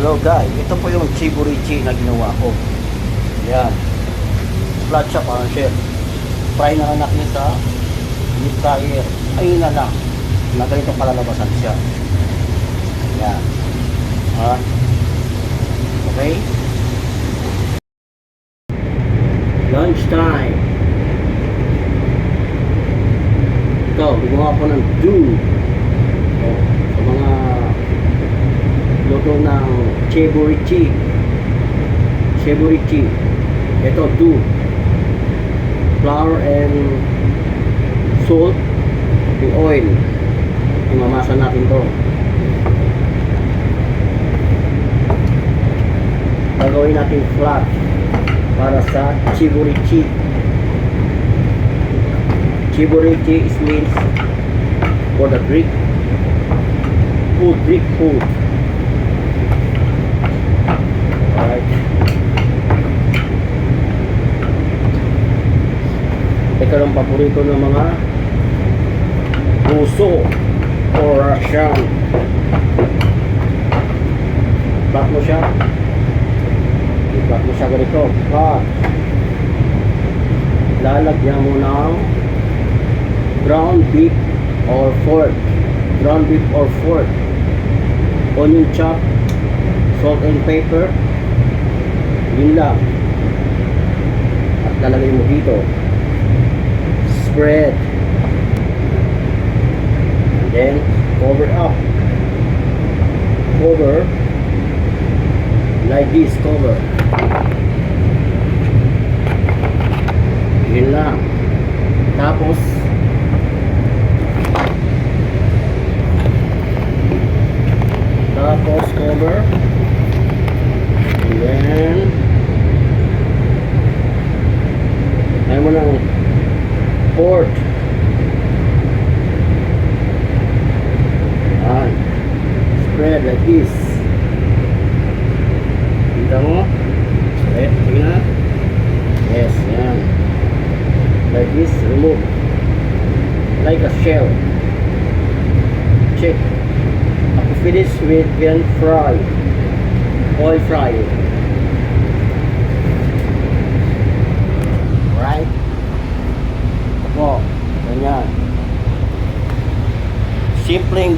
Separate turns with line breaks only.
Hello guys, ito po yung chiburichi na ginawa ko. Yan. Flat siya parang chef. Fry na anak niya sa deep fryer. Ayun na lang. Na ganito kalalabasan siya. Yan. Ha? Okay? Lunch time. Ito, gumawa ko ng dough. Oh, sa mga luto ng chiburichi. Ito, dough. Flour and salt. Yung oil. Imamasa natin to. Gagawin natin flat para sa chiburichi. Chiburichi is means for the Greek food. Alright. Ito ang paborito ng mga Ruso or Russian. Flat mo siya. I-flat mo siya ganito. Flat. Lalagyan mo ng ground beef or pork, onion chop, salt and pepper, yun lang. At lalagay mo dito, spread, and then cover up, like this, cover, yun lang. Tapos cover, and then ayaw mo ng pork, and spread like this. Kita mo? Tingnan. Yes, yan. Like this, remove like a shell. Check. After finish with then fry, oil fry. Right? Ito, ganyan. Simpleng